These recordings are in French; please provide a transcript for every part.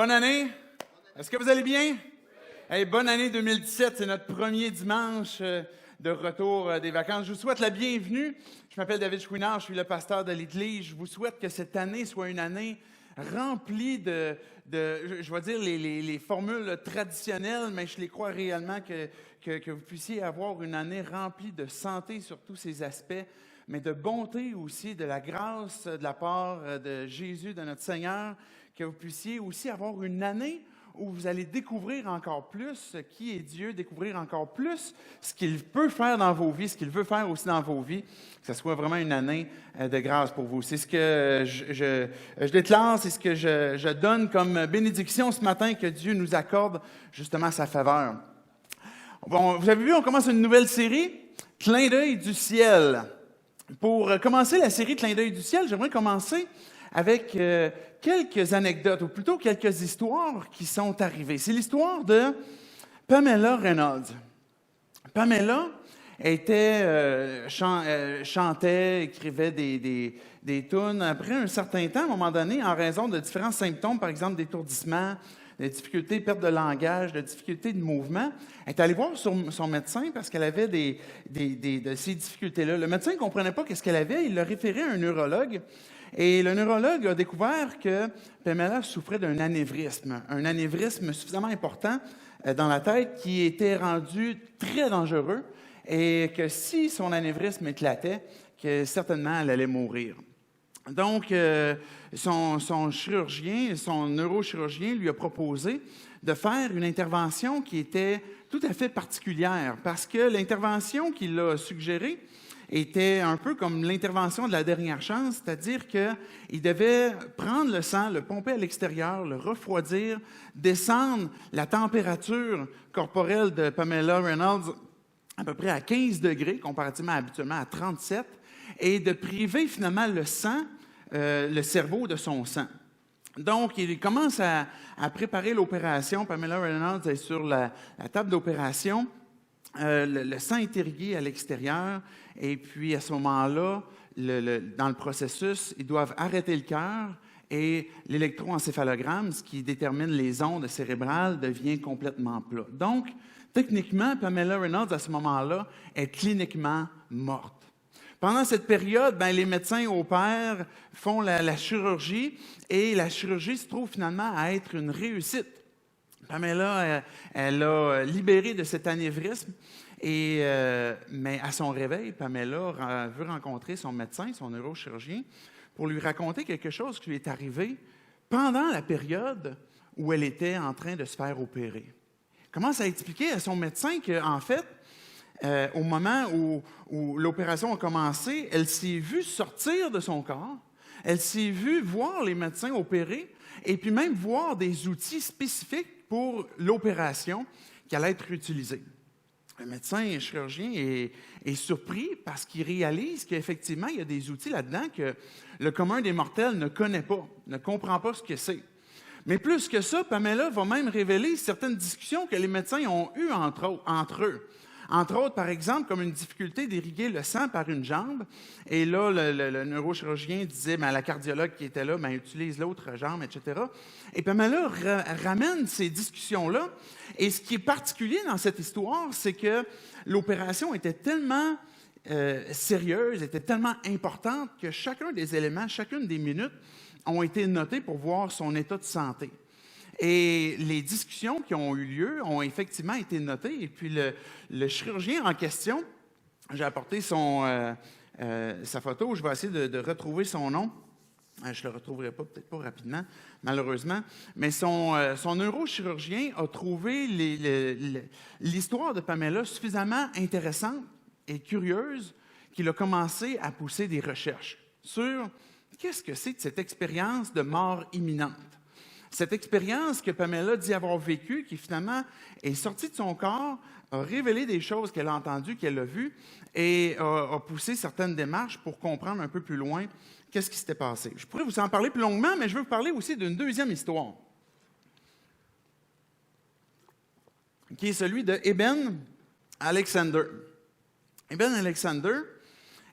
Bonne année! Est-ce que vous allez bien? Hey, bonne année 2017, c'est notre premier dimanche de retour des vacances. Je vous souhaite la bienvenue. Je m'appelle David Chouinard, je suis le pasteur de l'Église. Je vous souhaite que cette année soit une année remplie je vais dire, les formules traditionnelles, mais je les crois réellement que vous puissiez avoir une année remplie de santé sur tous ces aspects, mais de bonté aussi, de la grâce de la part de Jésus, de notre Seigneur, que vous puissiez aussi avoir une année où vous allez découvrir encore plus qui est Dieu, découvrir encore plus ce qu'il peut faire dans vos vies, ce qu'il veut faire aussi dans vos vies, que ce soit vraiment une année de grâce pour vous. C'est ce que je déclare, c'est ce que je donne comme bénédiction ce matin, que Dieu nous accorde justement sa faveur. Bon, vous avez vu, on commence une nouvelle série, Clin d'œil du ciel. Pour commencer la série Clin d'œil du ciel, j'aimerais commencer avec quelques anecdotes, ou plutôt quelques histoires qui sont arrivées. C'est l'histoire de Pamela Reynolds. Pamela chantait, écrivait des tunes. Après un certain temps, à un moment donné, en raison de différents symptômes, par exemple d'étourdissement, de difficultés, perte de langage, de difficultés de mouvement, elle est allée voir son médecin parce qu'elle avait de ces difficultés-là. Le médecin ne comprenait pas ce qu'elle avait. Il l'a référé à un neurologue. Et le neurologue a découvert que Pamela souffrait d'un un anévrisme suffisamment important dans la tête qui était rendu très dangereux et que si son anévrisme éclatait, que certainement elle allait mourir. Donc, son chirurgien, son neurochirurgien lui a proposé de faire une intervention qui était tout à fait particulière parce que l'intervention qu'il a suggérée était un peu comme l'intervention de la dernière chance, c'est-à-dire qu'il devait prendre le sang, le pomper à l'extérieur, le refroidir, descendre la température corporelle de Pamela Reynolds à peu près à 15 degrés, comparativement habituellement à 37, et de priver finalement le cerveau de son sang. Donc, il commence à préparer l'opération. Pamela Reynolds est sur la table d'opération. Le sang est irrigué à l'extérieur et puis à ce moment-là, dans le processus, ils doivent arrêter le cœur et l'électroencéphalogramme, ce qui détermine les ondes cérébrales, devient complètement plat. Donc, techniquement, Pamela Reynolds, à ce moment-là, est cliniquement morte. Pendant cette période, les médecins opèrent, font la chirurgie et la chirurgie se trouve finalement à être une réussite. Pamela, elle a libéré de cet anévrisme, mais à son réveil, Pamela veut rencontrer son médecin, son neurochirurgien, pour lui raconter quelque chose qui lui est arrivé pendant la période où elle était en train de se faire opérer. Elle commence à expliquer à son médecin qu'en fait, au moment où l'opération a commencé, elle s'est vue sortir de son corps, elle s'est vue voir les médecins opérer, et puis même voir des outils spécifiques pour l'opération qui allait être utilisée. Le médecin et le chirurgien est surpris parce qu'il réalise qu'effectivement, il y a des outils là-dedans que le commun des mortels ne connaît pas, ne comprend pas ce que c'est. Mais plus que ça, Pamela va même révéler certaines discussions que les médecins ont eues entre eux. Entre autres, par exemple, comme une difficulté d'irriguer le sang par une jambe. Et là, le neurochirurgien disait à la cardiologue qui était là, utilise l'autre jambe, etc. Et Pamela ramène ces discussions-là. Et ce qui est particulier dans cette histoire, c'est que l'opération était tellement sérieuse, était tellement importante que chacun des éléments, chacune des minutes ont été notées pour voir son état de santé. Et les discussions qui ont eu lieu ont effectivement été notées. Et puis, le chirurgien en question, j'ai apporté sa photo, je vais essayer de retrouver son nom. Je ne le retrouverai pas, peut-être pas rapidement, malheureusement. Mais son neurochirurgien a trouvé l'histoire de Pamela suffisamment intéressante et curieuse qu'il a commencé à pousser des recherches sur qu'est-ce que c'est de cette expérience de mort imminente. Cette expérience que Pamela dit avoir vécue, qui finalement est sortie de son corps, a révélé des choses qu'elle a entendues, qu'elle a vues, et a poussé certaines démarches pour comprendre un peu plus loin qu'est-ce qui s'était passé. Je pourrais vous en parler plus longuement, mais je veux vous parler aussi d'une deuxième histoire, qui est celui de Eben Alexander. Eben Alexander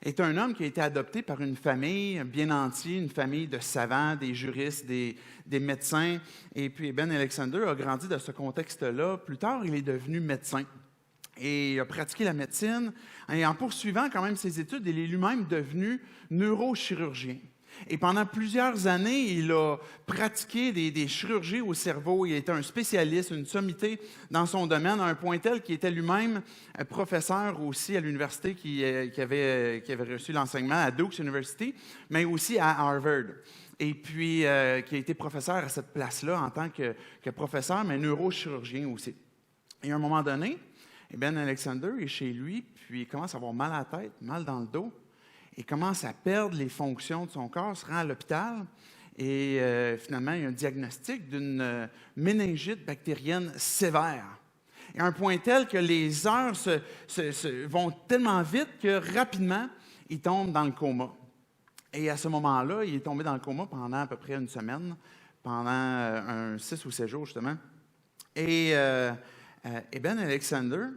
est un homme qui a été adopté par une famille bien entière, une famille de savants, des juristes, des médecins. Et puis Ben Alexander a grandi dans ce contexte-là. Plus tard, il est devenu médecin et a pratiqué la médecine. Et en poursuivant quand même ses études, il est lui-même devenu neurochirurgien. Et pendant plusieurs années, il a pratiqué des chirurgies au cerveau. Il était un spécialiste, une sommité dans son domaine, à un point tel qu'il était lui-même professeur aussi à l'université qui avait reçu l'enseignement à Duke University, mais aussi à Harvard. Et puis, qui a été professeur à cette place-là en tant que professeur, mais neurochirurgien aussi. Et à un moment donné, Ben Alexander est chez lui, puis il commence à avoir mal à la tête, mal dans le dos. Il commence à perdre les fonctions de son corps, se rend à l'hôpital et finalement, il y a un diagnostic d'une méningite bactérienne sévère. Et à un point tel que les heures vont tellement vite que rapidement, il tombe dans le coma. Et à ce moment-là, il est tombé dans le coma pendant à peu près une semaine, pendant 6 ou 7 jours justement. Et Ben Alexander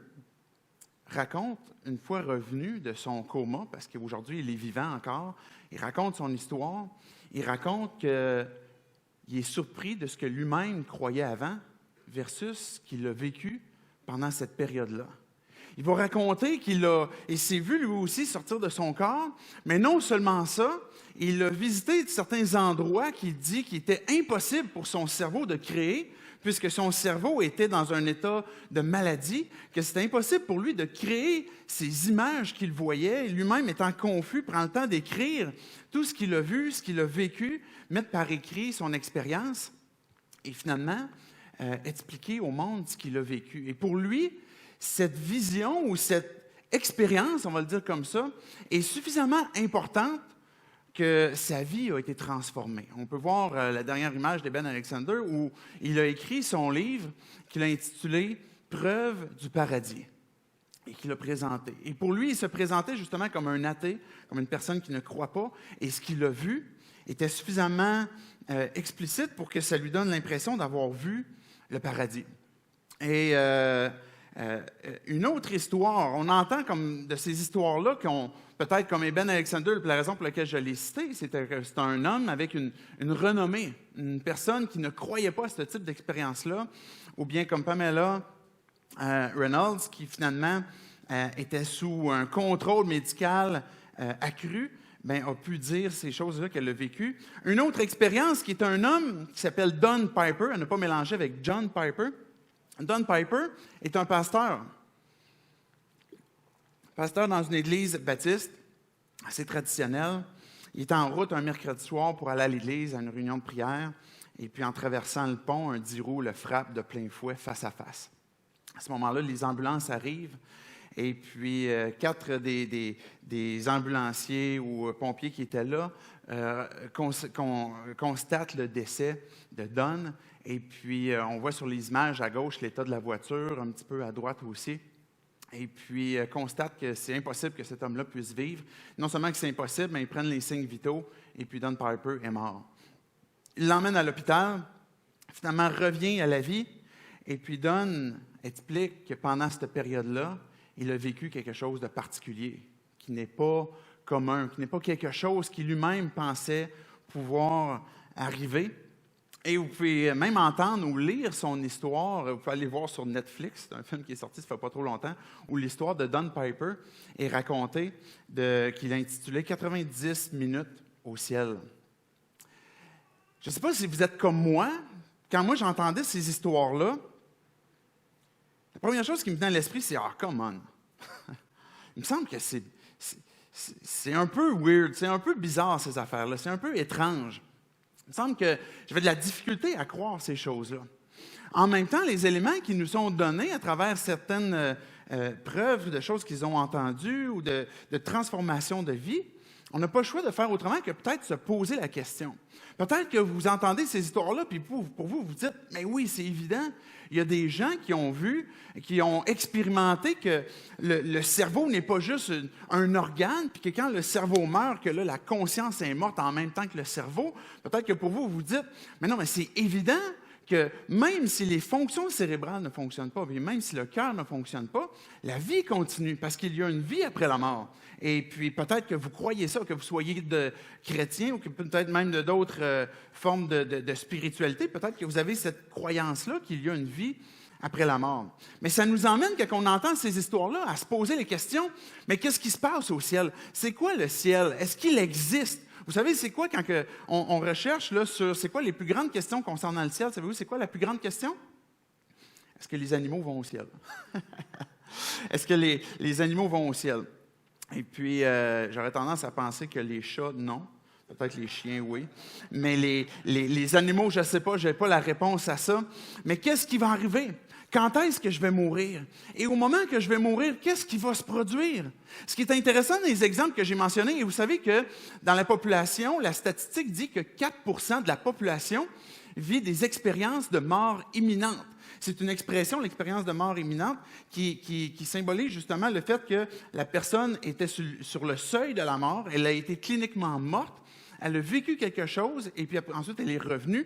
raconte, une fois revenu de son coma, parce qu'aujourd'hui, il est vivant encore, il raconte son histoire, il raconte qu'il est surpris de ce que lui-même croyait avant versus ce qu'il a vécu pendant cette période-là. Il va raconter qu'il s'est vu lui aussi sortir de son corps, mais non seulement ça, il a visité certains endroits qu'il dit qu'il était impossible pour son cerveau de créer, puisque son cerveau était dans un état de maladie, que c'était impossible pour lui de créer ces images qu'il voyait, lui-même étant confus, prend le temps d'écrire tout ce qu'il a vu, ce qu'il a vécu, mettre par écrit son expérience et finalement expliquer au monde ce qu'il a vécu. Et pour lui, cette vision ou cette expérience, on va le dire comme ça, est suffisamment importante que sa vie a été transformée. On peut voir la dernière image de Ben Alexander où il a écrit son livre qu'il a intitulé « Preuve du paradis » et qu'il a présenté. Et pour lui, il se présentait justement comme un athée, comme une personne qui ne croit pas, et ce qu'il a vu était suffisamment explicite pour que ça lui donne l'impression d'avoir vu le paradis. Et une autre histoire, on entend comme de ces histoires-là qu'on peut-être comme Ben Alexander, la raison pour laquelle je l'ai cité, c'était que c'est un homme avec une renommée, une personne qui ne croyait pas à ce type d'expérience-là, ou bien comme Pamela Reynolds, qui finalement était sous un contrôle médical accru, a pu dire ces choses-là qu'elle a vécues. Une autre expérience qui est un homme qui s'appelle Don Piper, à ne pas mélanger avec John Piper. Don Piper est un pasteur dans une église baptiste, assez traditionnelle. Il est en route un mercredi soir pour aller à l'église, à une réunion de prière, et puis en traversant le pont, un 10 roues le frappe de plein fouet face à face. À ce moment-là, les ambulances arrivent, et puis 4 des ambulanciers ou pompiers qui étaient là constatent le décès de Don, et puis on voit sur les images à gauche l'état de la voiture, un petit peu à droite aussi. Et puis, constate que c'est impossible que cet homme-là puisse vivre. Non seulement que c'est impossible, mais ils prennent les signes vitaux, et puis Don Piper est mort. Il l'emmène à l'hôpital, finalement revient à la vie, et puis Don explique que pendant cette période-là, il a vécu quelque chose de particulier, qui n'est pas commun, qui n'est pas quelque chose qu'il lui-même pensait pouvoir arriver. Et vous pouvez même entendre ou lire son histoire. Vous pouvez aller voir sur Netflix, c'est un film qui est sorti ça ne fait pas trop longtemps, où l'histoire de Don Piper est racontée, qu'il a intitulé « 90 minutes au ciel ». Je ne sais pas si vous êtes comme moi. Quand moi j'entendais ces histoires-là, la première chose qui me venait à l'esprit, c'est « Ah, come on! » Il me semble que c'est un peu weird, c'est un peu bizarre ces affaires-là, c'est un peu étrange. Il me semble que j'avais de la difficulté à croire ces choses-là. En même temps, les éléments qui nous sont donnés à travers certaines preuves de choses qu'ils ont entendues ou de transformation de vie, on n'a pas le choix de faire autrement que peut-être se poser la question. Peut-être que vous entendez ces histoires-là, puis pour vous, vous dites, mais oui, c'est évident. Il y a des gens qui ont vu, qui ont expérimenté que le cerveau n'est pas juste un organe, puis que quand le cerveau meurt, que là, la conscience est morte en même temps que le cerveau. Peut-être que pour vous, vous dites, mais non, mais c'est évident que même si les fonctions cérébrales ne fonctionnent pas, et même si le cœur ne fonctionne pas, la vie continue parce qu'il y a une vie après la mort. Et puis peut-être que vous croyez ça, que vous soyez de chrétien ou que peut-être même de d'autres formes de spiritualité, peut-être que vous avez cette croyance-là qu'il y a une vie après la mort. Mais ça nous emmène, quand on entend ces histoires-là, à se poser les questions, mais qu'est-ce qui se passe au ciel? C'est quoi le ciel? Est-ce qu'il existe? Vous savez, c'est quoi quand on recherche là, sur c'est quoi les plus grandes questions concernant le ciel? Savez-vous, c'est quoi la plus grande question? Est-ce que les animaux vont au ciel? Est-ce que les animaux vont au ciel? Et puis, j'aurais tendance à penser que les chats, non. Peut-être les chiens, oui. Mais les animaux, je ne sais pas, je n'ai pas la réponse à ça. Mais qu'est-ce qui va arriver? Quand est-ce que je vais mourir? Et au moment que je vais mourir, qu'est-ce qui va se produire? Ce qui est intéressant dans les exemples que j'ai mentionnés, et vous savez que dans la population, la statistique dit que 4 de la population vit des expériences de mort imminente. C'est une expression, l'expérience de mort imminente, qui symbolise justement le fait que la personne était sur le seuil de la mort, elle a été cliniquement morte, elle a vécu quelque chose et puis ensuite elle est revenue.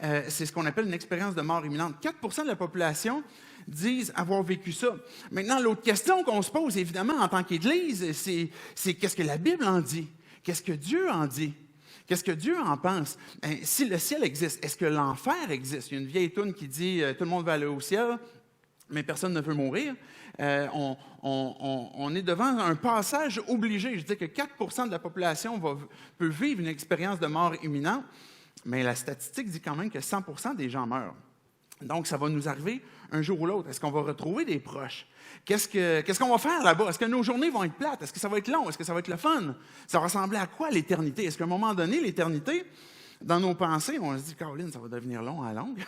C'est ce qu'on appelle une expérience de mort imminente. 4 de la population disent avoir vécu ça. Maintenant, l'autre question qu'on se pose, évidemment, en tant qu'Église, c'est qu'est-ce que la Bible en dit? Qu'est-ce que Dieu en dit? Qu'est-ce que Dieu en pense? Si le ciel existe, est-ce que l'enfer existe? Il y a une vieille toune qui dit « Tout le monde va aller au ciel, mais personne ne veut mourir ». On est devant un passage obligé. Je dis que 4 de la population peut vivre une expérience de mort imminente, mais la statistique dit quand même que 100 des gens meurent. Donc, ça va nous arriver un jour ou l'autre. Est-ce qu'on va retrouver des proches? Qu'est-ce qu'on va faire là-bas? Est-ce que nos journées vont être plates? Est-ce que ça va être long? Est-ce que ça va être le fun? Ça va ressembler à quoi l'éternité? Est-ce qu'à un moment donné, l'éternité, dans nos pensées, on se dit, Caroline, ça va devenir long à longue.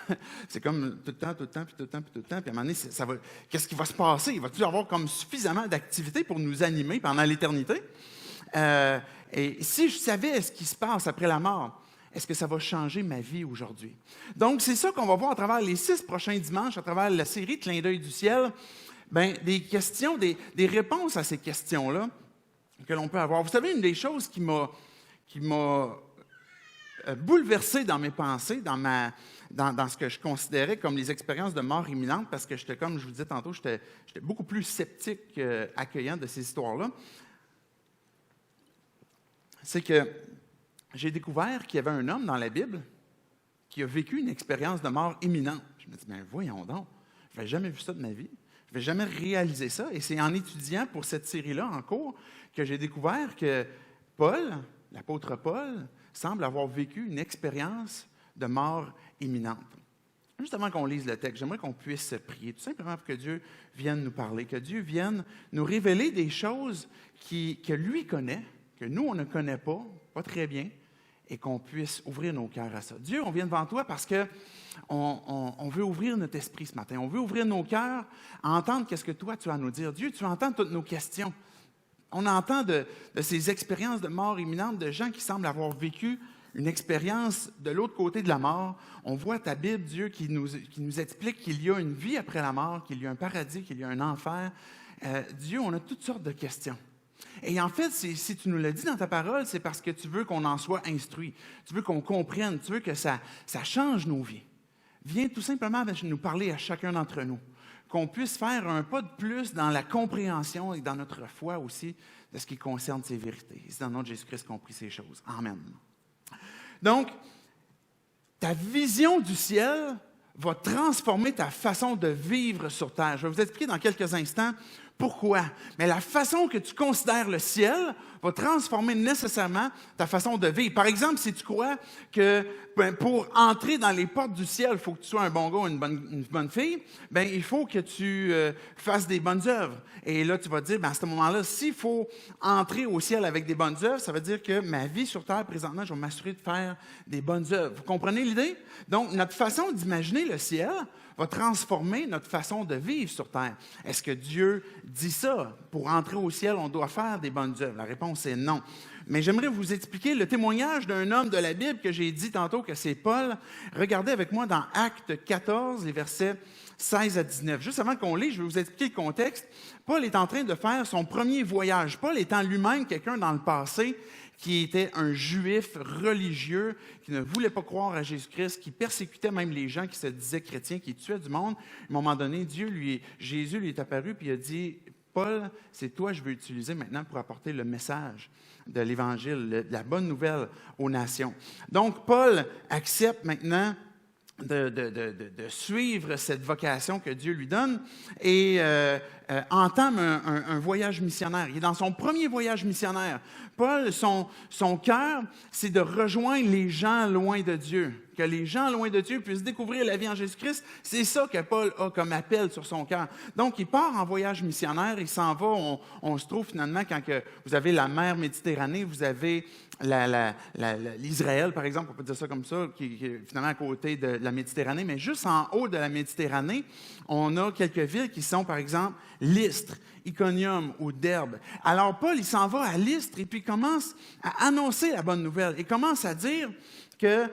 C'est comme tout le temps, tout le temps, puis tout le temps, puis tout le temps. Puis à un moment donné, qu'est-ce qui va se passer? Il va-t-il y avoir comme suffisamment d'activités pour nous animer pendant l'éternité? Et si je savais ce qui se passe après la mort, est-ce que ça va changer ma vie aujourd'hui? Donc, c'est ça qu'on va voir à travers les 6 prochains dimanches, à travers la série Clin d'œil du ciel. Bien, des questions, des réponses à ces questions-là que l'on peut avoir. Vous savez, une des choses qui m'a bouleversé dans mes pensées, dans ce que je considérais comme les expériences de mort imminente, parce que j'étais, comme je vous disais tantôt, j'étais beaucoup plus sceptique accueillant de ces histoires-là, c'est que j'ai découvert qu'il y avait un homme dans la Bible qui a vécu une expérience de mort imminente. Je me dis, bien voyons donc, je n'avais jamais vu ça de ma vie. Je n'avais jamais réalisé ça. Et c'est en étudiant pour cette série-là en cours que j'ai découvert que Paul, l'apôtre Paul, semble avoir vécu une expérience de mort imminente. Juste avant qu'on lise le texte, j'aimerais qu'on puisse prier, tout simplement pour que Dieu vienne nous parler, que Dieu vienne nous révéler des choses que lui connaît, que nous, on ne connaît pas très bien, et qu'on puisse ouvrir nos cœurs à ça. Dieu, on vient devant toi parce qu'on veut ouvrir notre esprit ce matin. On veut ouvrir nos cœurs à entendre qu'est-ce que toi, tu as à nous dire. Dieu, tu entends toutes nos questions. On entend de ces expériences de mort imminente de gens qui semblent avoir vécu une expérience de l'autre côté de la mort. On voit ta Bible, Dieu, qui nous explique qu'il y a une vie après la mort, qu'il y a un paradis, qu'il y a un enfer. Dieu, on a toutes sortes de questions. Et en fait, si tu nous l'as dit dans ta parole, c'est parce que tu veux qu'on en soit instruit. Tu veux qu'on comprenne. Tu veux que ça change nos vies. Viens tout simplement nous parler à chacun d'entre nous. Qu'on puisse faire un pas de plus dans la compréhension et dans notre foi aussi de ce qui concerne ces vérités. C'est dans le nom de Jésus-Christ qu'on prie ces choses. Amen. Donc, ta vision du ciel va transformer ta façon de vivre sur terre. Je vais vous expliquer dans quelques instants pourquoi. Mais la façon que tu considères le ciel va transformer nécessairement ta façon de vivre. Par exemple, si tu crois que pour entrer dans les portes du ciel, il faut que tu sois un bon gars ou une bonne fille, bien, il faut que tu fasses des bonnes œuvres. Et là, tu vas te dire, bien, à ce moment-là, s'il faut entrer au ciel avec des bonnes œuvres, ça veut dire que ma vie sur terre, présentement, je vais m'assurer de faire des bonnes œuvres. Vous comprenez l'idée? Donc, notre façon d'imaginer le ciel va transformer notre façon de vivre sur terre. Est-ce que Dieu dit ça? Pour entrer au ciel, on doit faire des bonnes œuvres. La réponse est non. Mais j'aimerais vous expliquer le témoignage d'un homme de la Bible que j'ai dit tantôt que c'est Paul. Regardez avec moi dans Actes 14, les versets 16 à 19. Juste avant qu'on lise, je vais vous expliquer le contexte. Paul est en train de faire son premier voyage. Paul étant lui-même quelqu'un dans le passé qui était un juif religieux, qui ne voulait pas croire à Jésus-Christ, qui persécutait même les gens qui se disaient chrétiens, qui tuait du monde. À un moment donné, Jésus lui est apparu et il a dit, « Paul, c'est toi que je veux utiliser maintenant pour apporter le message de l'Évangile, de la bonne nouvelle aux nations. » Donc, Paul accepte maintenant de suivre cette vocation que Dieu lui donne et entame un voyage missionnaire. Il est dans son premier voyage missionnaire. Paul, son cœur, c'est de rejoindre les gens loin de Dieu. Que les gens loin de Dieu puissent découvrir la vie en Jésus-Christ. C'est ça que Paul a comme appel sur son cœur. Donc, il part en voyage missionnaire, il s'en va. On se trouve finalement, quand vous avez la mer Méditerranée, vous avez l'Israël, par exemple, on peut dire ça comme ça, qui est finalement à côté de la Méditerranée, mais juste en haut de la Méditerranée, on a quelques villes qui sont, par exemple, Lystre, Iconium ou Derbe. Alors, Paul, il s'en va à Lystre et puis il commence à annoncer la bonne nouvelle. Il commence à dire que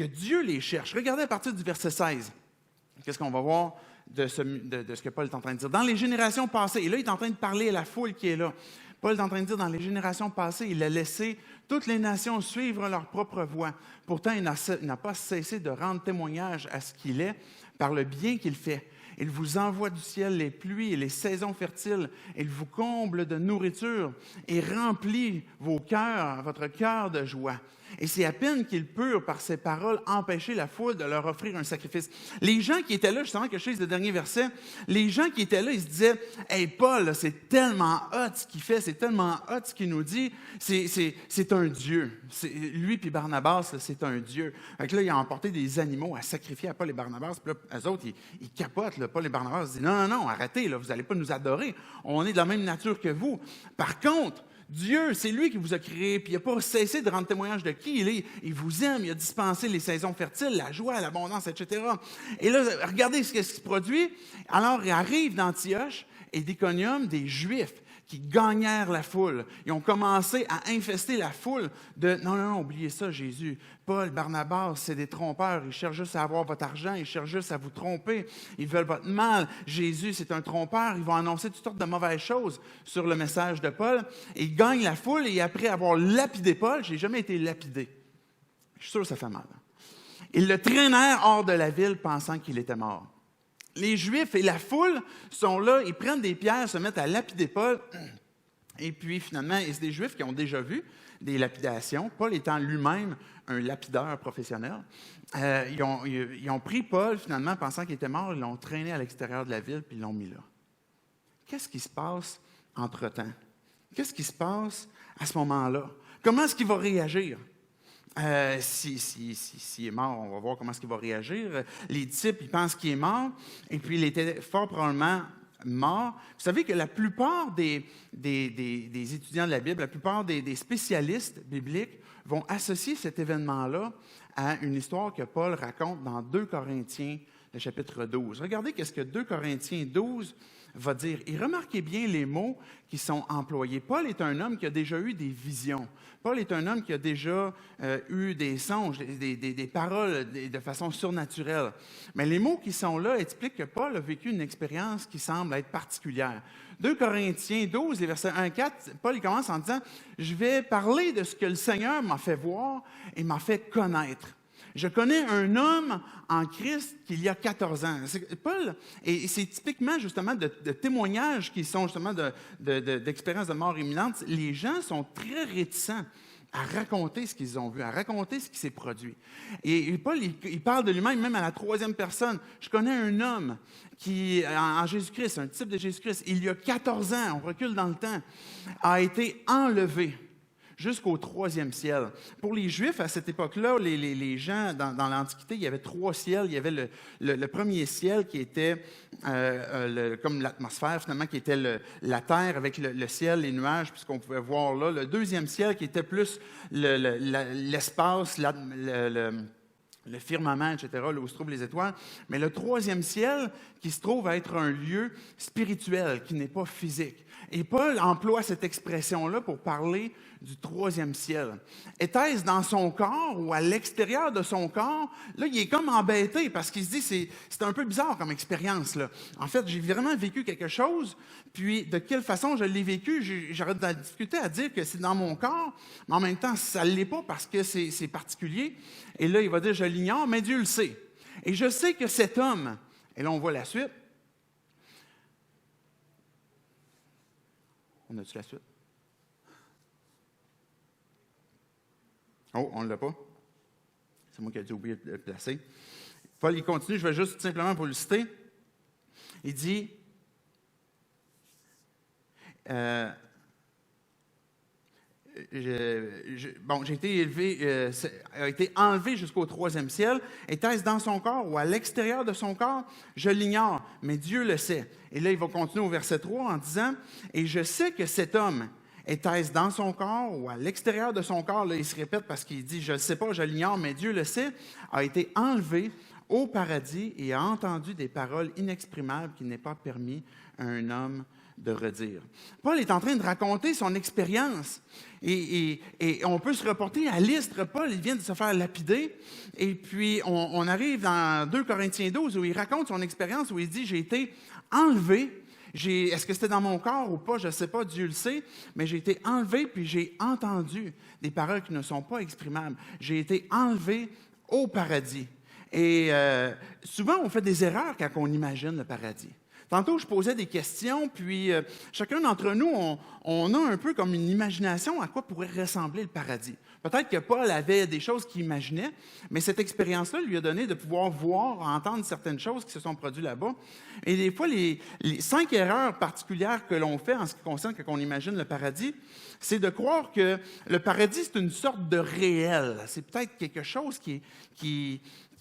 Dieu les cherche. Regardez à partir du verset 16. Qu'est-ce qu'on va voir de ce que Paul est en train de dire? Dans les générations passées, et là, il est en train de parler à la foule qui est là. Paul est en train de dire, dans les générations passées, il a laissé toutes les nations suivre leur propre voie. Pourtant, il n'a pas cessé de rendre témoignage à ce qu'il est par le bien qu'il fait. Il vous envoie du ciel les pluies et les saisons fertiles. Il vous comble de nourriture et remplit votre cœur de joie. Et c'est à peine qu'il peut, par ses paroles, empêcher la foule de leur offrir un sacrifice. Les gens qui étaient là, justement, que je lis le dernier verset, les gens qui étaient là, ils se disaient, « Hey, Paul, c'est tellement hot ce qu'il fait, c'est tellement hot ce qu'il nous dit, c'est un Dieu. » Lui puis Barnabas, c'est un Dieu. Fait que là, il a emporté des animaux à sacrifier à Paul et Barnabas. Puis là, eux autres, ils capotent. Là. Paul et Barnabas disent, « Non, arrêtez, là, vous n'allez pas nous adorer. On est de la même nature que vous. Par contre, Dieu, c'est lui qui vous a créé, puis il n'a pas cessé de rendre témoignage de qui il est. Il vous aime, il a dispensé les saisons fertiles, la joie, l'abondance, etc. Et là, regardez ce qui se produit. Alors, il arrive d'Antioche et d'Iconium des Juifs qui gagnèrent la foule. Ils ont commencé à infester la foule de « Non, oubliez ça, Jésus. Paul, Barnabas, c'est des trompeurs. Ils cherchent juste à avoir votre argent. Ils cherchent juste à vous tromper. Ils veulent votre mal. Jésus, c'est un trompeur. Ils vont annoncer toutes sortes de mauvaises choses sur le message de Paul. Et ils gagnent la foule. Et après avoir lapidé Paul, je n'ai jamais été lapidé. Je suis sûr que ça fait mal. Ils le traînèrent hors de la ville pensant qu'il était mort. Les Juifs et la foule sont là, ils prennent des pierres, se mettent à lapider Paul. Et puis, finalement, c'est des Juifs qui ont déjà vu des lapidations, Paul étant lui-même un lapideur professionnel. Ils ont pris Paul, finalement, pensant qu'il était mort, ils l'ont traîné à l'extérieur de la ville, puis ils l'ont mis là. Qu'est-ce qui se passe entre-temps? Qu'est-ce qui se passe à ce moment-là? Comment est-ce qu'il va réagir? S'il est mort, on va voir comment est-ce qu'il va réagir. Les disciples, ils pensent qu'il est mort, et puis il était fort probablement mort. Vous savez que la plupart des étudiants de la Bible, la plupart des spécialistes bibliques vont associer cet événement-là à une histoire que Paul raconte dans 2 Corinthiens, le chapitre 12. Regardez ce que 2 Corinthiens 12 va dire. Et remarquez bien les mots qui sont employés. Paul est un homme qui a déjà eu des visions. Paul est un homme qui a déjà eu des songes, des paroles de façon surnaturelle. Mais les mots qui sont là expliquent que Paul a vécu une expérience qui semble être particulière. 2 Corinthiens 12, les versets 1-4, Paul il commence en disant « Je vais parler de ce que le Seigneur m'a fait voir et m'a fait connaître. » Je connais un homme en Christ qu'il y a 14 ans. Paul, et c'est typiquement justement de témoignages qui sont justement d'expériences de mort imminente. Les gens sont très réticents à raconter ce qu'ils ont vu, à raconter ce qui s'est produit. Et Paul, il parle de lui-même, même à la 3e personne. Je connais un homme qui, en Jésus-Christ, un type de Jésus-Christ, il y a 14 ans, on recule dans le temps, a été enlevé jusqu'au 3e ciel. Pour les Juifs, à cette époque-là, les gens, dans l'Antiquité, il y avait 3 ciels. Il y avait le premier ciel qui était comme l'atmosphère, finalement, qui était la terre avec le ciel, les nuages, puisqu'on pouvait voir là. Le 2e ciel qui était plus l'espace, le firmament, etc., là où se trouvent les étoiles. Mais le 3e ciel qui se trouve à être un lieu spirituel, qui n'est pas physique. Et Paul emploie cette expression-là pour parler du troisième ciel. Était-ce dans son corps ou à l'extérieur de son corps? Là, il est comme embêté parce qu'il se dit, c'est un peu bizarre comme expérience, là. En fait, j'ai vraiment vécu quelque chose, puis de quelle façon je l'ai vécu, j'aurais de la difficulté à dire que c'est dans mon corps, mais en même temps, ça ne l'est pas parce que c'est particulier. Et là, il va dire, je l'ignore, mais Dieu le sait. Et je sais que cet homme, et là, on voit la suite. On a-tu la suite? Oh, on ne l'a pas. C'est moi qui ai dû oublier de le placer. Paul, il continue, je vais juste simplement pour le citer. Il dit, j'ai été élevé, a été enlevé jusqu'au troisième ciel. Était-ce dans son corps ou à l'extérieur de son corps? Je l'ignore, mais Dieu le sait. Et là, il va continuer au verset 3 en disant, « Et je sais que cet homme, était-ce dans son corps ou à l'extérieur de son corps? » Là, il se répète parce qu'il dit, « Je ne sais pas, je l'ignore, mais Dieu le sait. » A été enlevé au paradis et a entendu des paroles inexprimables qu'il n'est pas permis à un homme de redire. Paul est en train de raconter son expérience et on peut se reporter à Lystre. Paul, il vient de se faire lapider et puis on arrive dans 2 Corinthiens 12 où il raconte son expérience, où il dit « J'ai été enlevé. Est-ce que c'était dans mon corps ou pas? Je ne sais pas, Dieu le sait, mais j'ai été enlevé puis j'ai entendu des paroles qui ne sont pas exprimables. J'ai été enlevé au paradis. » Et souvent, on fait des erreurs quand on imagine le paradis. Tantôt, je posais des questions, puis chacun d'entre nous, on a un peu comme une imagination à quoi pourrait ressembler le paradis. Peut-être que Paul avait des choses qu'il imaginait, mais cette expérience-là lui a donné de pouvoir voir, entendre certaines choses qui se sont produites là-bas. Et des fois, les 5 erreurs particulières que l'on fait en ce qui concerne quand on imagine le paradis, c'est de croire que le paradis, c'est une sorte de réel. C'est peut-être quelque chose qui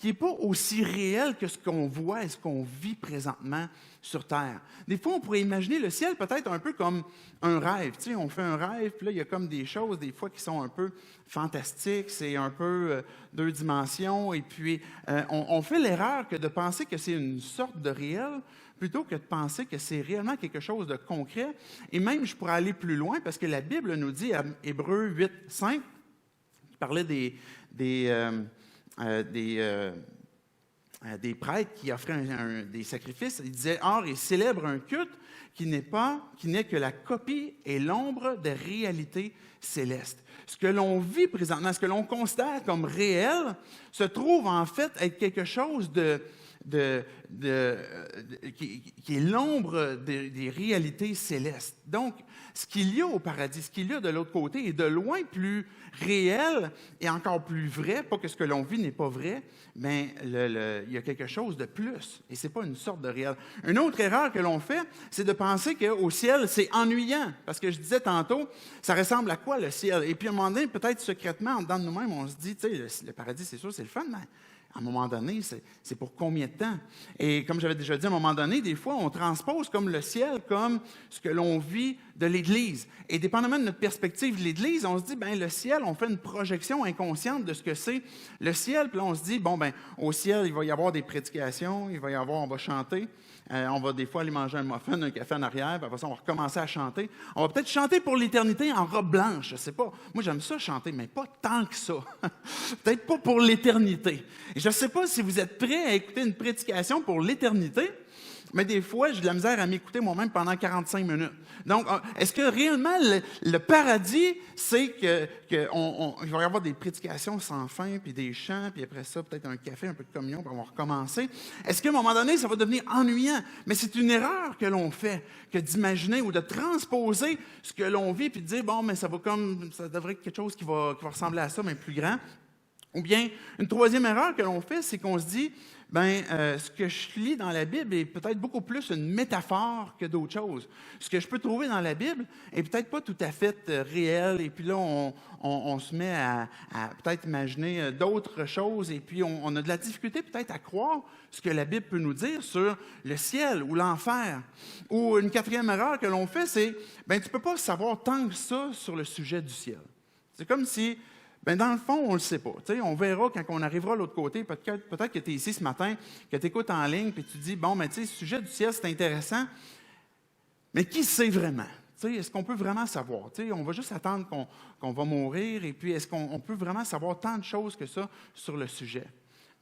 n'est pas aussi réel que ce qu'on voit et ce qu'on vit présentement sur Terre. Des fois, on pourrait imaginer le ciel peut-être un peu comme un rêve. Tu sais, on fait un rêve, puis là, il y a comme des choses, des fois, qui sont un peu fantastiques, c'est un peu 2 dimensions, et puis on fait l'erreur que de penser que c'est une sorte de réel, plutôt que de penser que c'est réellement quelque chose de concret. Et même, je pourrais aller plus loin, parce que la Bible nous dit, à Hébreux 8, 5, qui parlait des prêtres qui offraient des sacrifices. Il disait « Or, ils célèbrent un culte qui n'est que la copie et l'ombre des réalités célestes. » Ce que l'on vit présentement, ce que l'on considère comme réel, se trouve en fait être quelque chose qui est l'ombre des réalités célestes. Donc, ce qu'il y a au paradis, ce qu'il y a de l'autre côté est de loin plus réel et encore plus vrai, pas que ce que l'on vit n'est pas vrai, mais il y a quelque chose de plus, et ce n'est pas une sorte de réel. Une autre erreur que l'on fait, c'est de penser qu'au ciel, c'est ennuyant, parce que je disais tantôt, ça ressemble à quoi le ciel? Et puis à un moment donné, peut-être secrètement, en dedans de nous-mêmes, on se dit, tu sais, le paradis, c'est sûr, c'est le fun, mais à un moment donné, c'est pour combien de temps? Et comme j'avais déjà dit, à un moment donné, des fois, on transpose comme le ciel, comme ce que l'on vit de l'Église. Et dépendamment de notre perspective de l'Église, on se dit, bien, le ciel, on fait une projection inconsciente de ce que c'est le ciel. Puis là, on se dit, bon, bien, au ciel, il va y avoir des prédications, on va chanter. On va des fois aller manger un muffin, un café en arrière, puis après ça, on va recommencer à chanter. On va peut-être chanter pour l'éternité en robe blanche, je ne sais pas. Moi, j'aime ça chanter, mais pas tant que ça. Peut-être pas pour l'éternité. Et je ne sais pas si vous êtes prêts à écouter une prédication pour l'éternité, mais des fois, j'ai de la misère à m'écouter moi-même pendant 45 minutes. Donc, est-ce que réellement le paradis, c'est qu'il va y avoir des prédications sans fin, puis des chants, puis après ça, peut-être un café, un peu de communion, puis on va recommencer? Est-ce qu'à un moment donné, ça va devenir ennuyant? Mais c'est une erreur que l'on fait, que d'imaginer ou de transposer ce que l'on vit, puis de dire, bon, mais ça devrait être quelque chose qui va ressembler à ça, mais plus grand. Ou bien, une troisième erreur que l'on fait, c'est qu'on se dit, ce que je lis dans la Bible est peut-être beaucoup plus une métaphore que d'autres choses. Ce que je peux trouver dans la Bible est peut-être pas tout à fait réel. Et puis là, on se met à peut-être imaginer d'autres choses. Et puis, on a de la difficulté peut-être à croire ce que la Bible peut nous dire sur le ciel ou l'enfer. Ou une quatrième erreur que l'on fait, c'est, tu ne peux pas savoir tant que ça sur le sujet du ciel. C'est comme si... dans le fond, on ne le sait pas. T'sais, on verra quand on arrivera de l'autre côté. Peut-être que tu es ici ce matin, que tu écoutes en ligne, puis tu dis, bon, mais tu sais, le sujet du ciel, c'est intéressant, mais qui sait vraiment? Tu sais, est-ce qu'on peut vraiment savoir? Tu sais, on va juste attendre qu'on va mourir, et puis est-ce qu'on peut vraiment savoir tant de choses que ça sur le sujet?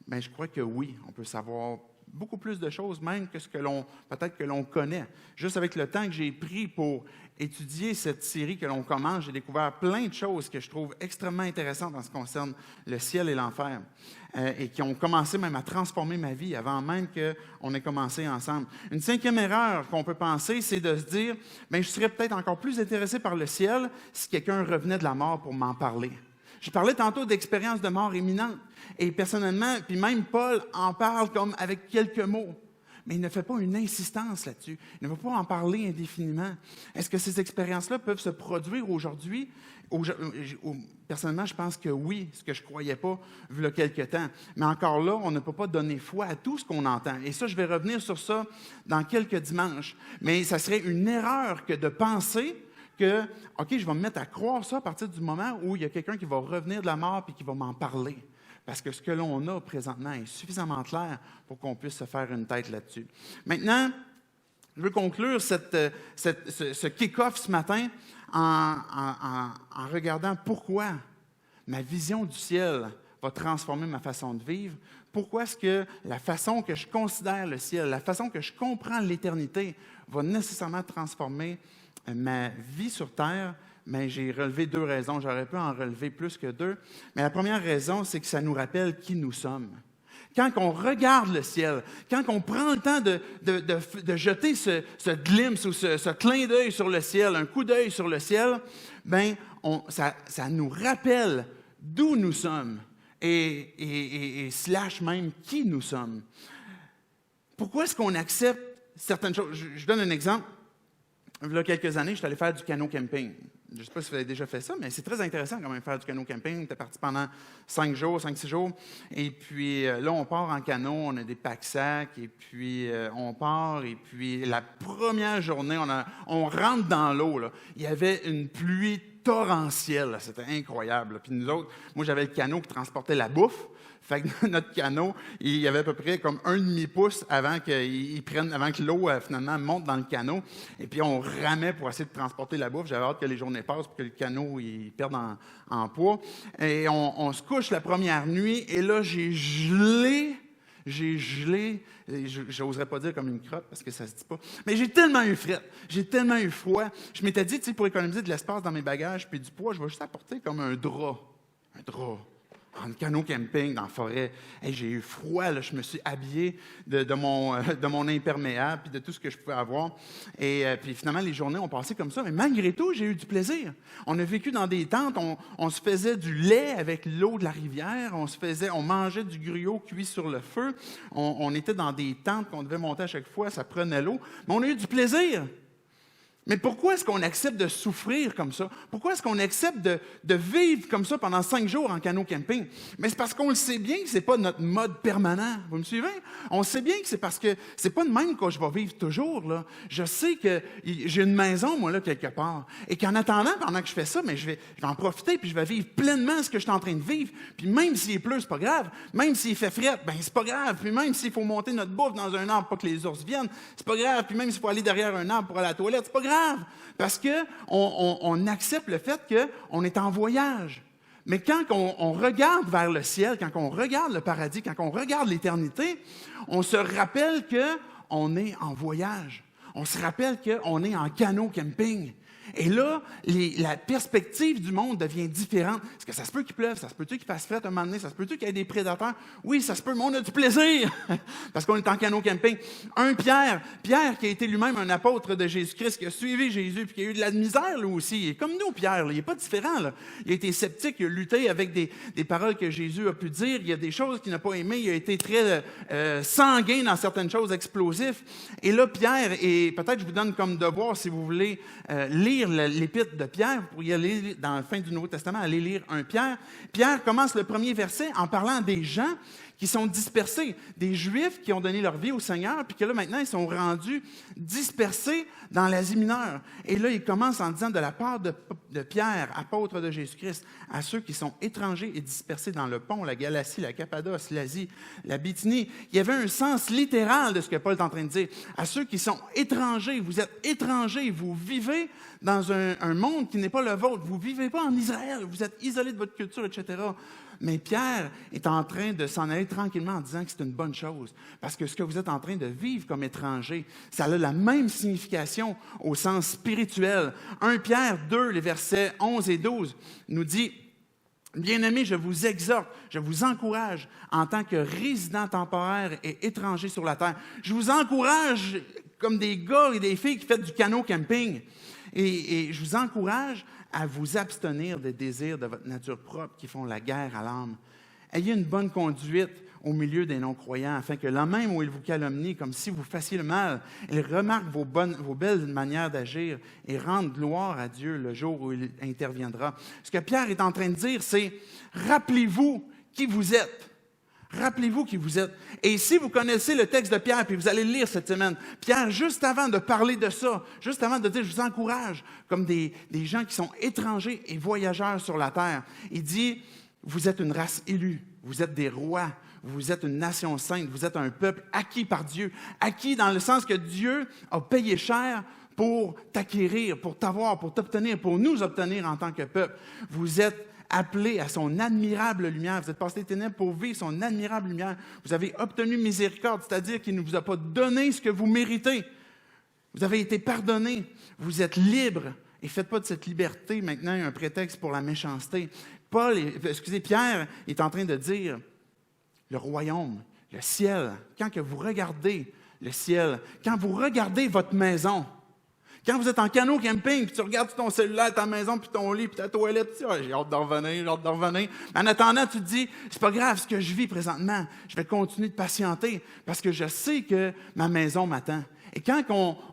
Bien, je crois que oui, on peut savoir beaucoup plus de choses même que ce que peut-être que l'on connaît. Juste avec le temps que j'ai pris pour étudier cette série que l'on commence, j'ai découvert plein de choses que je trouve extrêmement intéressantes en ce qui concerne le ciel et l'enfer, et qui ont commencé même à transformer ma vie avant même qu'on ait commencé ensemble. Une cinquième erreur qu'on peut penser, c'est de se dire, bien, je serais peut-être encore plus intéressé par le ciel si quelqu'un revenait de la mort pour m'en parler. Je parlais tantôt d'expérience de mort imminente. Et personnellement, puis même Paul en parle comme avec quelques mots. Mais il ne fait pas une insistance là-dessus. Il ne va pas en parler indéfiniment. Est-ce que ces expériences-là peuvent se produire aujourd'hui? Personnellement, je pense que oui, ce que je ne croyais pas vu il y a quelques temps. Mais encore là, on ne peut pas donner foi à tout ce qu'on entend. Et ça, je vais revenir sur ça dans quelques dimanches. Mais ça serait une erreur que de penser que, OK, je vais me mettre à croire ça à partir du moment où il y a quelqu'un qui va revenir de la mort et qui va m'en parler. Parce que ce que l'on a présentement est suffisamment clair pour qu'on puisse se faire une tête là-dessus. Maintenant, je veux conclure ce kick-off ce matin en regardant pourquoi ma vision du ciel va transformer ma façon de vivre. Pourquoi est-ce que la façon que je considère le ciel, la façon que je comprends l'éternité va nécessairement transformer ma vie sur terre. Mais j'ai relevé 2 raisons. J'aurais pu en relever plus que 2. Mais la première raison, c'est que ça nous rappelle qui nous sommes. Quand on regarde le ciel, quand on prend le temps de jeter ce glimpse ou ce clin d'œil sur le ciel, un coup d'œil sur le ciel, bien, ça nous rappelle d'où nous sommes et slash même qui nous sommes. Pourquoi est-ce qu'on accepte certaines choses? Je donne un exemple. Il y a quelques années, je suis allé faire du canot camping. Je ne sais pas si vous avez déjà fait ça, mais c'est très intéressant quand même faire du canot camping. On était parti pendant 5 jours, 5-6 jours. Et puis là, on part en canot, on a des pack-sacs, et puis on part. Et puis la première journée, on rentre dans l'eau. Là. Il y avait une pluie torrentielle. Là. C'était incroyable. Là. Puis nous autres, moi, j'avais le canot qui transportait la bouffe. Fait que notre canot, il y avait à peu près comme 1,5 pouce avant que l'eau finalement monte dans le canot. Et puis on ramait pour essayer de transporter la bouffe. J'avais hâte que les journées passent pour que le canot il perde en poids. Et on se couche la première nuit. Et là, j'ai gelé. J'oserais pas dire comme une crotte parce que ça se dit pas. Mais j'ai tellement eu fret, j'ai tellement eu froid. Je m'étais dit, tu sais, pour économiser de l'espace dans mes bagages puis du poids, je vais juste apporter comme un drap. Un drap. En canot camping, dans la forêt. Hey, j'ai eu froid, là. Je me suis habillé de mon imperméable puis de tout ce que je pouvais avoir. Et puis finalement, les journées ont passé comme ça. Mais malgré tout, j'ai eu du plaisir. On a vécu dans des tentes. On se faisait du lait avec l'eau de la rivière. On mangeait du gruau cuit sur le feu. On était dans des tentes qu'on devait monter à chaque fois. Ça prenait l'eau. Mais on a eu du plaisir. Mais pourquoi est-ce qu'on accepte de souffrir comme ça? Pourquoi est-ce qu'on accepte de vivre comme ça pendant 5 jours en canot camping? Mais c'est parce qu'on le sait bien que ce n'est pas notre mode permanent. Vous me suivez? On sait bien que c'est parce que c'est pas de même que je vais vivre toujours. Là. Je sais que j'ai une maison, moi, là, quelque part. Et qu'en attendant, pendant que je fais ça, mais je vais en profiter puis je vais vivre pleinement ce que je suis en train de vivre. Puis même s'il pleut, c'est pas grave. Même s'il fait fret, ben c'est pas grave. Puis même s'il faut monter notre bouffe dans un arbre pour que les ours viennent, c'est pas grave. Puis même s'il faut aller derrière un arbre pour aller à la toilette, c'est pas grave. Parce qu'on accepte le fait qu'on est en voyage. Mais quand on regarde vers le ciel, quand on regarde le paradis, quand on regarde l'éternité, on se rappelle qu'on est en voyage. On se rappelle qu'on est en canot camping. Et là, la perspective du monde devient différente. Est-ce que ça se peut qu'il pleuve? Ça se peut-tu qu'il fasse fret un moment donné? Ça se peut-tu qu'il y ait des prédateurs? Oui, ça se peut, mais on a du plaisir parce qu'on est en canot camping. Pierre qui a été lui-même un apôtre de Jésus-Christ, qui a suivi Jésus puis qui a eu de la misère lui aussi. Il est comme nous, Pierre, là. Il n'est pas différent. Là. Il a été sceptique, il a lutté avec des paroles que Jésus a pu dire. Il y a des choses qu'il n'a pas aimées. Il a été très sanguin dans certaines choses, explosif. Et là, Pierre, et peut-être je vous donne comme devoir, si vous voulez lire l'épître de Pierre, vous pourriez aller dans la fin du Nouveau Testament, aller lire 1 Pierre. Pierre commence le premier verset en parlant des gens qui sont dispersés. Des Juifs qui ont donné leur vie au Seigneur, puis que là, maintenant, ils sont rendus dispersés dans l'Asie mineure. Et là, il commence en disant de la part de Pierre, apôtre de Jésus-Christ, à ceux qui sont étrangers et dispersés dans le Pont, la Galatie, la Cappadoce, l'Asie, la Bithynie. Il y avait un sens littéral de ce que Paul est en train de dire. À ceux qui sont étrangers, vous êtes étrangers, vous vivez dans un monde qui n'est pas le vôtre. Vous ne vivez pas en Israël, vous êtes isolés de votre culture, etc. Mais Pierre est en train de s'en aller tranquillement en disant que c'est une bonne chose. Parce que ce que vous êtes en train de vivre comme étranger, ça a la même signification au sens spirituel. 1 Pierre 2, les versets 11 et 12, nous dit « Bien-aimés, je vous exhorte, je vous encourage en tant que résidents temporaires et étrangers sur la terre. Je vous encourage comme des gars et des filles qui font du canot camping. Et je vous encourage à vous abstenir des désirs de votre nature propre qui font la guerre à l'âme. Ayez une bonne conduite au milieu des non-croyants, afin que là même où ils vous calomnient, comme si vous fassiez le mal, ils remarquent vos belles manières d'agir et rendent gloire à Dieu le jour où il interviendra. Ce que Pierre est en train de dire, c'est « Rappelez-vous qui vous êtes. » Rappelez-vous qui vous êtes. Et si vous connaissez le texte de Pierre, puis vous allez le lire cette semaine, Pierre, juste avant de parler de ça, juste avant de dire « Je vous encourage », comme des gens qui sont étrangers et voyageurs sur la terre, il dit « Vous êtes une race élue, vous êtes des rois, vous êtes une nation sainte, vous êtes un peuple acquis par Dieu. » Acquis dans le sens que Dieu a payé cher pour t'acquérir, pour t'avoir, pour t'obtenir, pour nous obtenir en tant que peuple. Vous êtes appelé à son admirable lumière. Vous êtes passé des ténèbres pour vivre son admirable lumière. Vous avez obtenu miséricorde, c'est-à-dire qu'il ne vous a pas donné ce que vous méritez. Vous avez été pardonné. Vous êtes libre. Et faites pas de cette liberté maintenant un prétexte pour la méchanceté. Pierre est en train de dire le royaume, le ciel. Quand que vous regardez le ciel, quand vous regardez votre maison, quand vous êtes en canot camping, puis tu regardes ton cellulaire, ta maison, puis ton lit, puis ta toilette, puis j'ai hâte d'en revenir, j'ai hâte d'en revenir. Mais en attendant, tu te dis, c'est pas grave ce que je vis présentement. Je vais continuer de patienter parce que je sais que ma maison m'attend. Et quand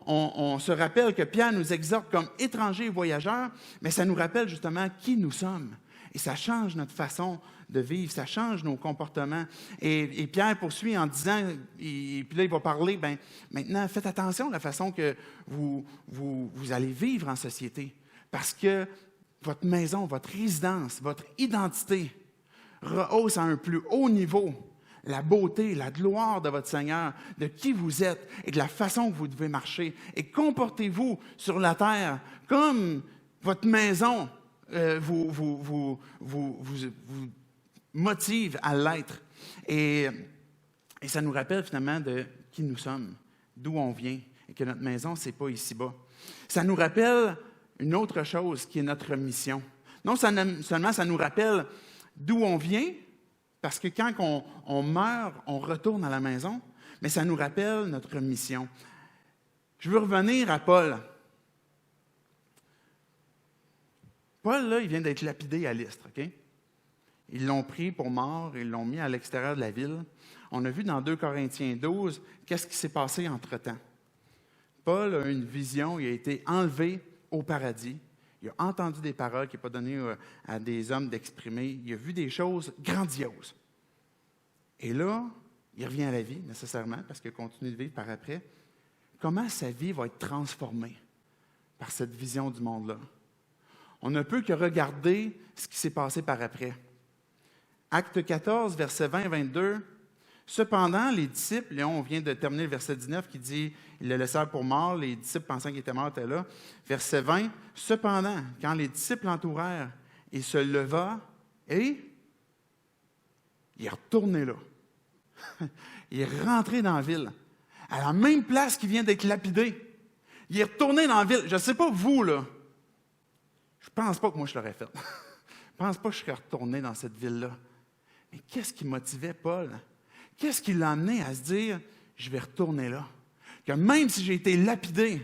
on se rappelle que Pierre nous exhorte comme étrangers et voyageurs, mais ça nous rappelle justement qui nous sommes. Et ça change notre façon de vivre, ça change nos comportements. Et Pierre poursuit en disant, puis là il va parler, maintenant faites attention à la façon que vous allez vivre en société. Parce que votre maison, votre résidence, votre identité rehausse à un plus haut niveau la beauté, la gloire de votre Seigneur, de qui vous êtes et de la façon que vous devez marcher. Et comportez-vous sur la terre comme votre maison vous motive à l'être. Et ça nous rappelle finalement de qui nous sommes, d'où on vient, et que notre maison, ce n'est pas ici-bas. Ça nous rappelle une autre chose qui est notre mission. Non seulement ça nous rappelle d'où on vient, parce que quand on meurt, on retourne à la maison, mais ça nous rappelle notre mission. Je veux revenir à Paul. Paul, là, il vient d'être lapidé à Lystre, OK? Ils l'ont pris pour mort, ils l'ont mis à l'extérieur de la ville. On a vu dans 2 Corinthiens 12, qu'est-ce qui s'est passé entre-temps. Paul a eu une vision, il a été enlevé au paradis. Il a entendu des paroles qu'il n'a pas données à des hommes d'exprimer. Il a vu des choses grandioses. Et là, il revient à la vie, nécessairement, parce qu'il continue de vivre par après. Comment sa vie va être transformée par cette vision du monde-là? On ne peut que regarder ce qui s'est passé par après. Acte 14, versets 20-22. Cependant, les disciples, et on vient de terminer le verset 19 qui dit « Ils le laissèrent pour mort, les disciples pensant qu'il était mort étaient là. » Verset 20. Cependant, quand les disciples l'entourèrent, il se leva et il est retourné là. Il est rentré dans la ville, à la même place qu'il vient d'être lapidé. Il est retourné dans la ville. Je ne sais pas vous, là. Je ne pense pas que moi je l'aurais fait. Je ne pense pas que je serais retourné dans cette ville-là. Mais qu'est-ce qui motivait Paul? Qu'est-ce qui l'a amené à se dire « Je vais retourner là ». Que même si j'ai été lapidé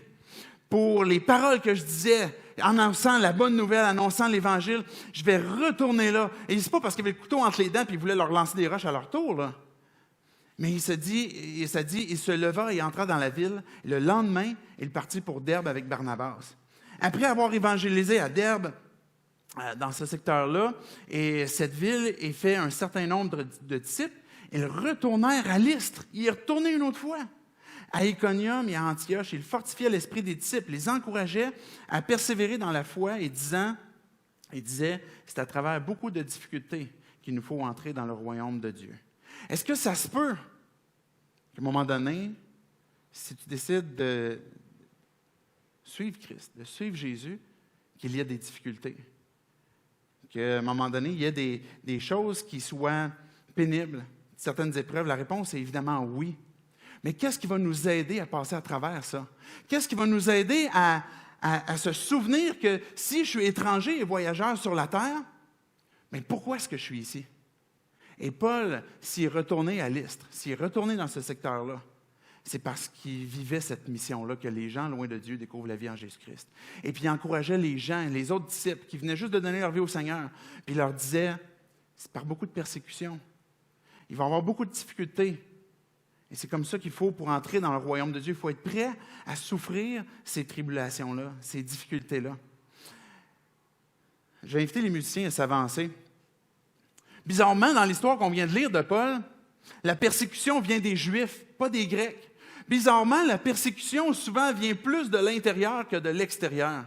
pour les paroles que je disais, annonçant la bonne nouvelle, annonçant l'Évangile, je vais retourner là. Et ce n'est pas parce qu'il avait le couteau entre les dents et il voulait leur lancer des roches à leur tour, là. Mais il se leva et entra dans la ville. Et le lendemain, il partit pour Derbe avec Barnabas. Après avoir évangélisé à Derbe, dans ce secteur-là, et cette ville ait fait un certain nombre de disciples, Ils retournèrent à Lystre. Il est retourné une autre fois. À Iconium et à Antioche, il fortifiait l'esprit des disciples, les encourageait à persévérer dans la foi et disait, c'est à travers beaucoup de difficultés qu'il nous faut entrer dans le royaume de Dieu. Est-ce que ça se peut qu'à un moment donné, si tu décides de suivre Christ, de suivre Jésus, qu'il y ait des difficultés? Qu'à un moment donné, il y ait des choses qui soient pénibles, certaines épreuves? La réponse est évidemment oui. Mais qu'est-ce qui va nous aider à passer à travers ça? Qu'est-ce qui va nous aider à se souvenir que si je suis étranger et voyageur sur la terre, mais pourquoi est-ce que je suis ici? Et Paul, s'il est retourné à Lystre, s'il est retourné dans ce secteur-là, c'est parce qu'il vivait cette mission-là que les gens, loin de Dieu, découvrent la vie en Jésus-Christ. Et puis il encourageait les gens, les autres disciples qui venaient juste de donner leur vie au Seigneur, puis il leur disait, c'est par beaucoup de persécutions. Il va y avoir beaucoup de difficultés. Et c'est comme ça qu'il faut pour entrer dans le royaume de Dieu. Il faut être prêt à souffrir ces tribulations-là, ces difficultés-là. Je vais inviter les musiciens à s'avancer. Bizarrement, dans l'histoire qu'on vient de lire de Paul, la persécution vient des Juifs, pas des Grecs. Bizarrement, la persécution souvent vient plus de l'intérieur que de l'extérieur.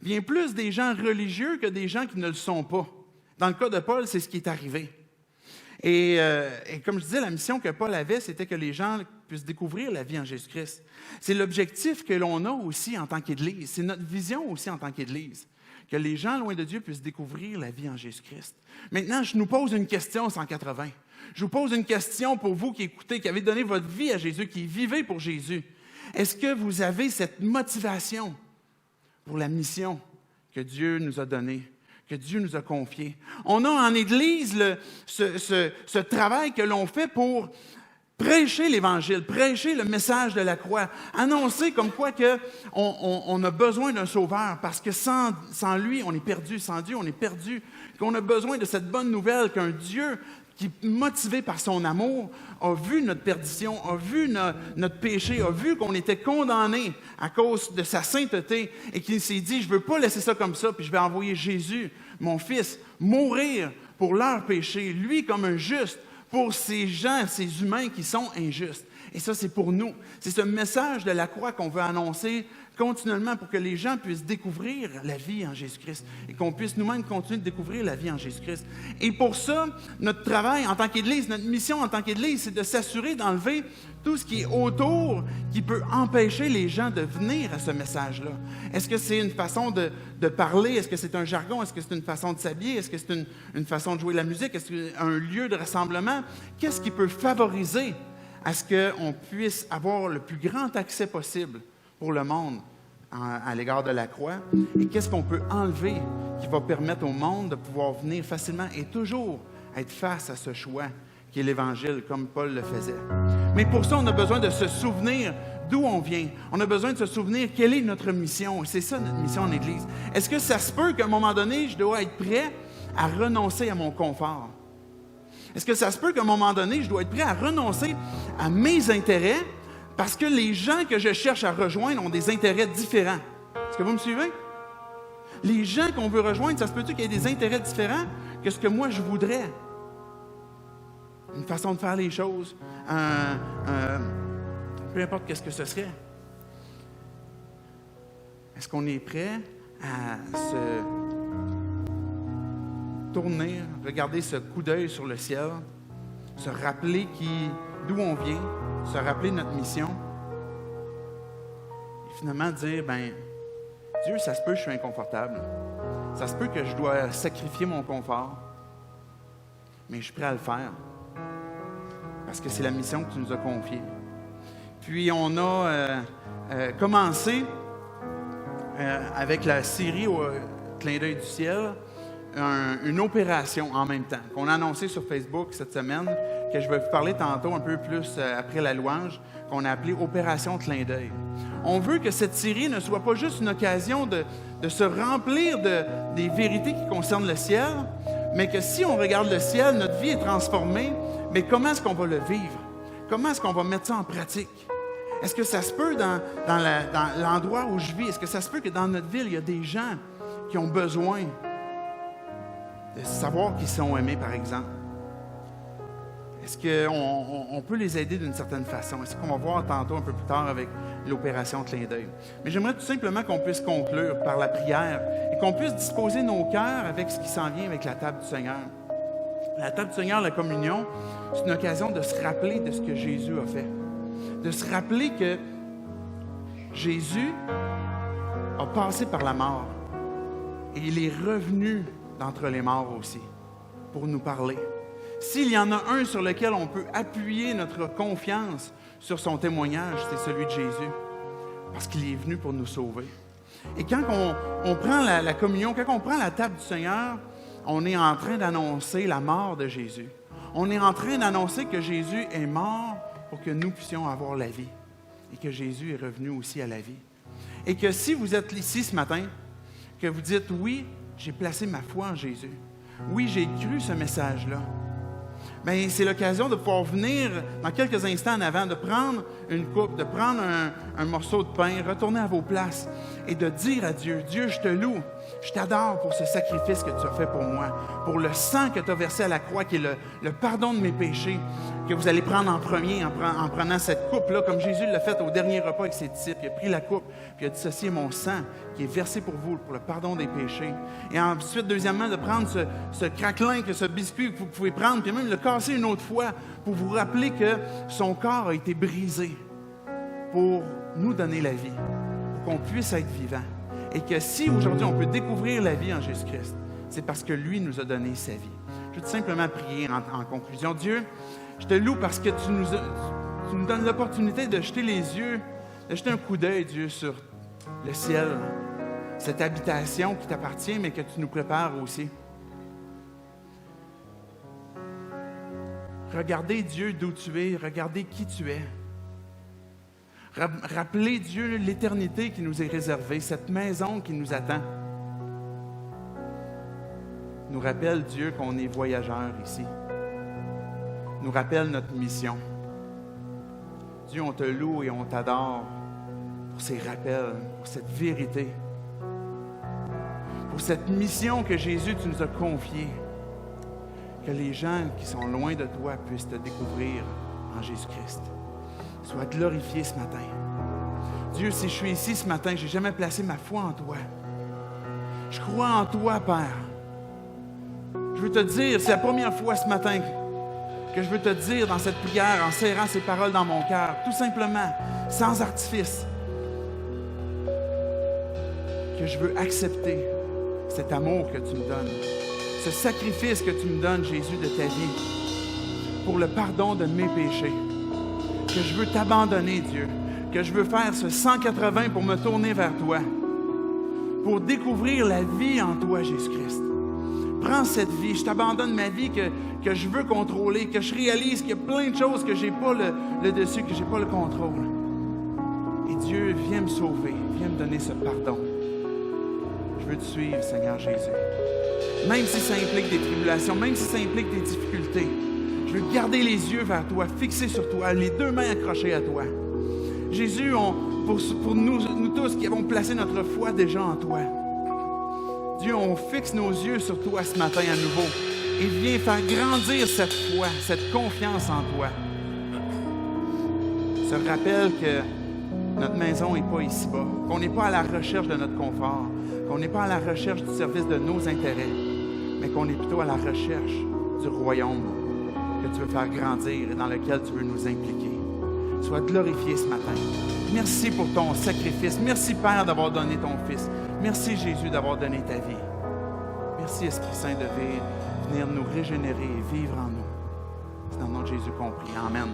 Vient plus des gens religieux que des gens qui ne le sont pas. Dans le cas de Paul, c'est ce qui est arrivé. Et comme je disais, la mission que Paul avait, c'était que les gens puissent découvrir la vie en Jésus-Christ. C'est l'objectif que l'on a aussi en tant qu'Église. C'est notre vision aussi en tant qu'Église. Que les gens loin de Dieu puissent découvrir la vie en Jésus-Christ. Maintenant, je nous pose une question 180. Je vous pose une question pour vous qui écoutez, qui avez donné votre vie à Jésus, qui vivez pour Jésus. Est-ce que vous avez cette motivation pour la mission que Dieu nous a donnée, que Dieu nous a confiée? On a en Église ce travail que l'on fait pour prêcher l'Évangile, prêcher le message de la croix, annoncer comme quoi on a besoin d'un sauveur, parce que sans lui, on est perdu, sans Dieu, on est perdu, qu'on a besoin de cette bonne nouvelle qu'un Dieu qui, motivé par son amour, a vu notre perdition, a vu notre péché, a vu qu'on était condamnés à cause de sa sainteté et qu'il s'est dit, je ne veux pas laisser ça comme ça, puis je vais envoyer Jésus, mon Fils, mourir pour leur péché, lui comme un juste, pour ces gens, ces humains qui sont injustes. Et ça, c'est pour nous. C'est ce message de la croix qu'on veut annoncer continuellement pour que les gens puissent découvrir la vie en Jésus-Christ et qu'on puisse nous-mêmes continuer de découvrir la vie en Jésus-Christ. Et pour ça, notre travail en tant qu'Église, notre mission en tant qu'Église, c'est de s'assurer d'enlever tout ce qui est autour qui peut empêcher les gens de venir à ce message-là. Est-ce que c'est une façon de parler? Est-ce que c'est un jargon? Est-ce que c'est une façon de s'habiller? Est-ce que c'est une façon de jouer la musique? Est-ce que c'est un lieu de rassemblement? Qu'est-ce qui peut favoriser à ce qu'on puisse avoir le plus grand accès possible pour le monde à l'égard de la croix? Et qu'est-ce qu'on peut enlever qui va permettre au monde de pouvoir venir facilement et toujours être face à ce choix qui est l'Évangile, comme Paul le faisait? Mais pour ça, on a besoin de se souvenir d'où on vient. On a besoin de se souvenir quelle est notre mission. C'est ça, notre mission en Église. Est-ce que ça se peut qu'à un moment donné, je dois être prêt à renoncer à mon confort? Est-ce que ça se peut qu'à un moment donné, je dois être prêt à renoncer à mes intérêts parce que les gens que je cherche à rejoindre ont des intérêts différents? Est-ce que vous me suivez? Les gens qu'on veut rejoindre, ça se peut-tu qu'il y ait des intérêts différents que ce que moi je voudrais? Une façon de faire les choses, peu importe qu'est-ce que ce serait. Est-ce qu'on est prêt à se tourner, regarder ce coup d'œil sur le ciel, se rappeler d'où on vient, se rappeler notre mission, et finalement dire, Dieu, ça se peut que je suis inconfortable, ça se peut que je dois sacrifier mon confort, mais je suis prêt à le faire, parce que c'est la mission que tu nous as confiée. Puis on a commencé avec la série au Clin d'œil du ciel, une opération en même temps, qu'on a annoncé sur Facebook cette semaine, que je vais vous parler tantôt un peu plus après la louange, qu'on a appelé Opération Clin d'œil. On veut que cette série ne soit pas juste une occasion de se remplir des vérités qui concernent le ciel, mais que si on regarde le ciel, notre vie est transformée, mais comment est-ce qu'on va le vivre? Comment est-ce qu'on va mettre ça en pratique? Est-ce que ça se peut dans l'endroit où je vis? Est-ce que ça se peut que dans notre ville, il y a des gens qui ont besoin de savoir qu'ils sont aimés, par exemple? Est-ce qu'on peut les aider d'une certaine façon? Est-ce qu'on va voir tantôt un peu plus tard avec l'opération Clin d'œil? Mais j'aimerais tout simplement qu'on puisse conclure par la prière et qu'on puisse disposer nos cœurs avec ce qui s'en vient avec la table du Seigneur. La table du Seigneur, la communion, c'est une occasion de se rappeler de ce que Jésus a fait. De se rappeler que Jésus a passé par la mort et il est revenu d'entre les morts aussi pour nous parler. S'il y en a un sur lequel on peut appuyer notre confiance sur son témoignage, c'est celui de Jésus, parce qu'il est venu pour nous sauver. Et quand on prend la communion, quand on prend la table du Seigneur, on est en train d'annoncer la mort de Jésus. On est en train d'annoncer que Jésus est mort pour que nous puissions avoir la vie et que Jésus est revenu aussi à la vie. Et que si vous êtes ici ce matin, que vous dites « Oui, j'ai placé ma foi en Jésus. Oui, j'ai cru ce message-là. » Bien, c'est l'occasion de pouvoir venir dans quelques instants en avant, de prendre une coupe, de prendre un morceau de pain, retourner à vos places et de dire à Dieu, « Dieu, je te loue, je t'adore pour ce sacrifice que tu as fait pour moi, pour le sang que tu as versé à la croix, qui est le pardon de mes péchés, que vous allez prendre en premier en prenant cette coupe-là, comme Jésus l'a fait au dernier repas avec ses disciples. Il a pris la coupe, puis il a dit, « Ceci est mon sang qui est versé pour vous, pour le pardon des péchés. » Et ensuite, deuxièmement, de prendre ce craquelin, ce biscuit que vous pouvez prendre, puis même le casser une autre fois pour vous rappeler que son corps a été brisé pour nous donner la vie, pour qu'on puisse être vivant. Et que si aujourd'hui on peut découvrir la vie en Jésus-Christ, c'est parce que lui nous a donné sa vie. Je veux tout simplement prier en conclusion. Dieu, je te loue parce que tu nous donnes l'opportunité de jeter les yeux, de jeter un coup d'œil, Dieu, sur le ciel, cette habitation qui t'appartient, mais que tu nous prépares aussi. Regardez, Dieu, d'où tu es, regardez qui tu es. Rappelez, Dieu, l'éternité qui nous est réservée, cette maison qui nous attend. Nous rappelle, Dieu, qu'on est voyageurs ici. Nous rappelle notre mission. Dieu, on te loue et on t'adore pour ces rappels, pour cette vérité, pour cette mission que Jésus, tu nous as confiée. Que les gens qui sont loin de toi puissent te découvrir en Jésus-Christ. Sois glorifié ce matin. Dieu, si je suis ici ce matin, je n'ai jamais placé ma foi en toi. Je crois en toi, Père. Je veux te dire, c'est la première fois ce matin que je veux te dire dans cette prière, en serrant ces paroles dans mon cœur, tout simplement, sans artifice, que je veux accepter cet amour que tu me donnes, ce sacrifice que tu me donnes, Jésus, de ta vie, pour le pardon de mes péchés. Que je veux t'abandonner, Dieu, que je veux faire ce 180 pour me tourner vers toi, pour découvrir la vie en toi, Jésus-Christ. Prends cette vie, je t'abandonne ma vie que je veux contrôler, que je réalise qu'il y a plein de choses que je n'ai pas le dessus, que je n'ai pas le contrôle. Et Dieu, viens me sauver, viens me donner ce pardon. Je veux te suivre, Seigneur Jésus. Même si ça implique des tribulations, même si ça implique des difficultés, je veux garder les yeux vers toi, fixés sur toi, les deux mains accrochées à toi. Jésus, pour nous tous qui avons placé notre foi déjà en toi, Dieu, on fixe nos yeux sur toi ce matin à nouveau et viens faire grandir cette foi, cette confiance en toi. Se rappelle que notre maison n'est pas ici-bas, qu'on n'est pas à la recherche de notre confort, qu'on n'est pas à la recherche du service de nos intérêts, mais qu'on est plutôt à la recherche du royaume que tu veux faire grandir et dans lequel tu veux nous impliquer. Sois glorifié ce matin. Merci pour ton sacrifice. Merci, Père, d'avoir donné ton Fils. Merci, Jésus, d'avoir donné ta vie. Merci, Esprit Saint, de venir nous régénérer et vivre en nous. C'est dans le nom de Jésus qu'on prie. Amen.